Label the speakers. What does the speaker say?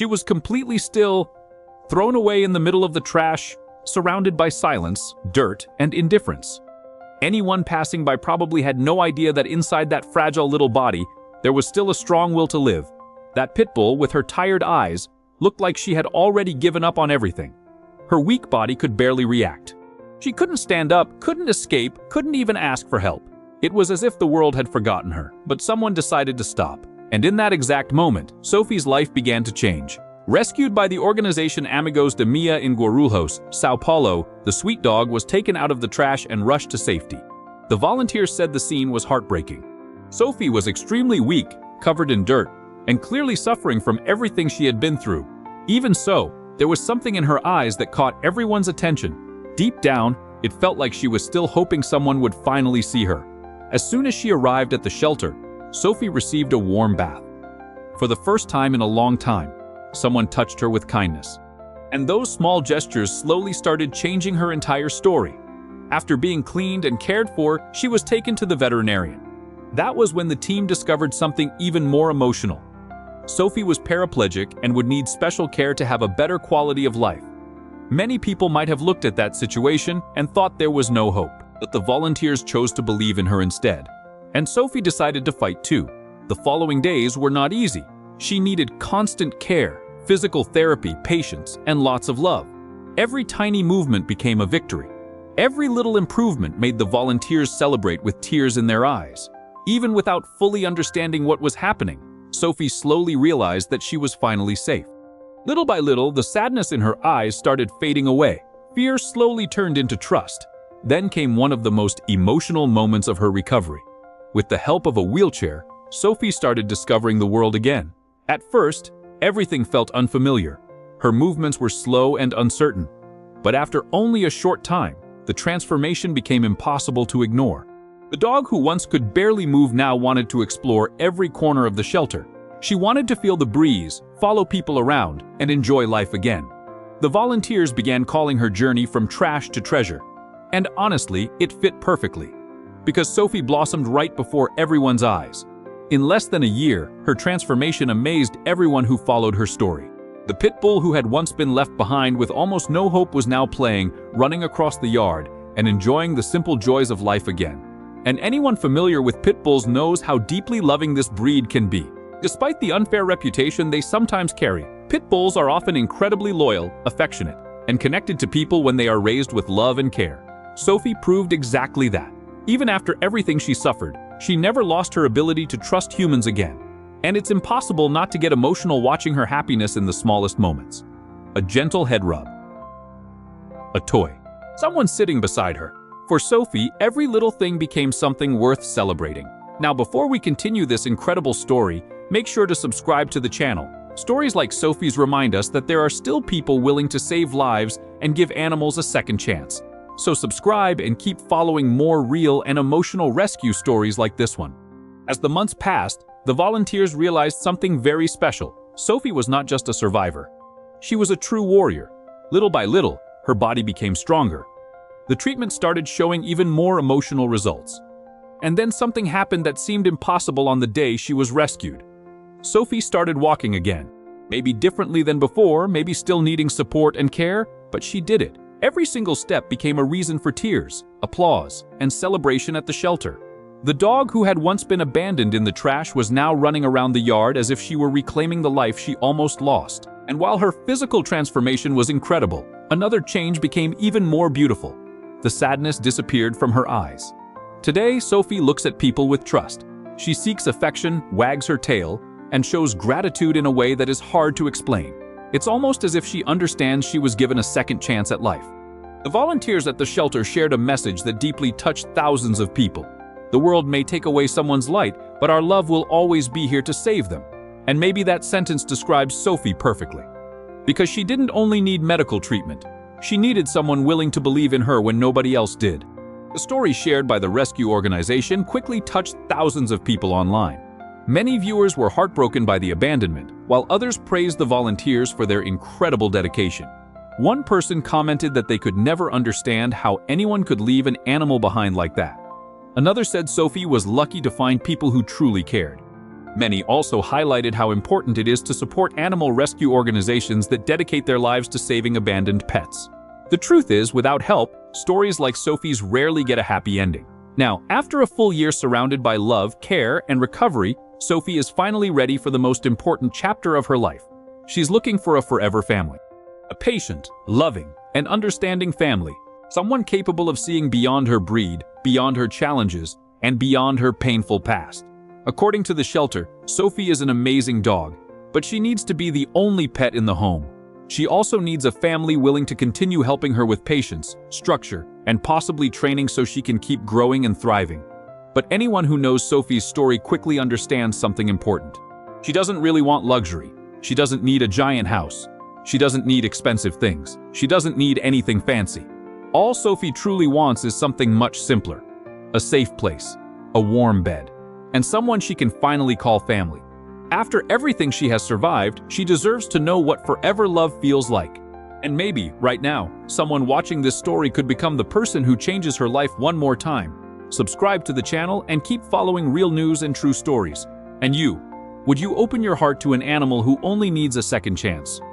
Speaker 1: She was completely still, thrown away in the middle of the trash, surrounded by silence, dirt, and indifference. Anyone passing by probably had no idea that inside that fragile little body, there was still a strong will to live. That Pitbull, with her tired eyes, looked like she had already given up on everything. Her weak body could barely react. She couldn't stand up, couldn't escape, couldn't even ask for help. It was as if the world had forgotten her, but someone decided to stop. And in that exact moment, Sophie's life began to change. Rescued by the organization Amigos da Mia in Guarulhos, São Paulo, the sweet dog was taken out of the trash and rushed to safety. The volunteers said the scene was heartbreaking. Sophie was extremely weak, covered in dirt, and clearly suffering from everything she had been through. Even so, there was something in her eyes that caught everyone's attention. Deep down, it felt like she was still hoping someone would finally see her. As soon as she arrived at the shelter, Sophie received a warm bath. For the first time in a long time, someone touched her with kindness. And those small gestures slowly started changing her entire story. After being cleaned and cared for, she was taken to the veterinarian. That was when the team discovered something even more emotional. Sophie was paraplegic and would need special care to have a better quality of life. Many people might have looked at that situation and thought there was no hope, but the volunteers chose to believe in her instead. And Sophie decided to fight too. The following days were not easy. She needed constant care, physical therapy, patience, and lots of love. Every tiny movement became a victory. Every little improvement made the volunteers celebrate with tears in their eyes. Even without fully understanding what was happening, Sophie slowly realized that she was finally safe. Little by little, the sadness in her eyes started fading away. Fear slowly turned into trust. Then came one of the most emotional moments of her recovery. With the help of a wheelchair, Sophie started discovering the world again. At first, everything felt unfamiliar. Her movements were slow and uncertain. But after only a short time, the transformation became impossible to ignore. The dog who once could barely move now wanted to explore every corner of the shelter. She wanted to feel the breeze, follow people around, and enjoy life again. The volunteers began calling her journey from trash to treasure. And honestly, it fit perfectly. Because Sophie blossomed right before everyone's eyes. In less than a year, her transformation amazed everyone who followed her story. The Pitbull who had once been left behind with almost no hope was now playing, running across the yard, and enjoying the simple joys of life again. And anyone familiar with Pitbulls knows how deeply loving this breed can be. Despite the unfair reputation they sometimes carry, Pitbulls are often incredibly loyal, affectionate, and connected to people when they are raised with love and care. Sophie proved exactly that. Even after everything she suffered, she never lost her ability to trust humans again. And it's impossible not to get emotional watching her happiness in the smallest moments. A gentle head rub. A toy. Someone sitting beside her. For Sophie, every little thing became something worth celebrating. Now, before we continue this incredible story, make sure to subscribe to the channel. Stories like Sophie's remind us that there are still people willing to save lives and give animals a second chance. So subscribe and keep following more real and emotional rescue stories like this one. As the months passed, the volunteers realized something very special. Sophie was not just a survivor. She was a true warrior. Little by little, her body became stronger. The treatment started showing even more emotional results. And then something happened that seemed impossible on the day she was rescued. Sophie started walking again. Maybe differently than before, maybe still needing support and care, but she did it. Every single step became a reason for tears, applause, and celebration at the shelter. The dog who had once been abandoned in the trash was now running around the yard as if she were reclaiming the life she almost lost. And while her physical transformation was incredible, another change became even more beautiful. The sadness disappeared from her eyes. Today, Sophie looks at people with trust. She seeks affection, wags her tail, and shows gratitude in a way that is hard to explain. It's almost as if she understands she was given a second chance at life. The volunteers at the shelter shared a message that deeply touched thousands of people. The world may take away someone's light, but our love will always be here to save them. And maybe that sentence describes Sophie perfectly. Because she didn't only need medical treatment. She needed someone willing to believe in her when nobody else did. The story shared by the rescue organization quickly touched thousands of people online. Many viewers were heartbroken by the abandonment, while others praised the volunteers for their incredible dedication. One person commented that they could never understand how anyone could leave an animal behind like that. Another said Sophie was lucky to find people who truly cared. Many also highlighted how important it is to support animal rescue organizations that dedicate their lives to saving abandoned pets. The truth is, without help, stories like Sophie's rarely get a happy ending. Now, after a full year surrounded by love, care, and recovery, Sophie is finally ready for the most important chapter of her life. She's looking for a forever family. A patient, loving, and understanding family. Someone capable of seeing beyond her breed, beyond her challenges, and beyond her painful past. According to the shelter, Sophie is an amazing dog, but she needs to be the only pet in the home. She also needs a family willing to continue helping her with patience, structure, and possibly training so she can keep growing and thriving. But anyone who knows Sophie's story quickly understands something important. She doesn't really want luxury. She doesn't need a giant house. She doesn't need expensive things. She doesn't need anything fancy. All Sophie truly wants is something much simpler. A safe place, a warm bed, and someone she can finally call family. After everything she has survived, she deserves to know what forever love feels like. And maybe, right now, someone watching this story could become the person who changes her life one more time. Subscribe to the channel and keep following real news and true stories. And you, would you open your heart to an animal who only needs a second chance?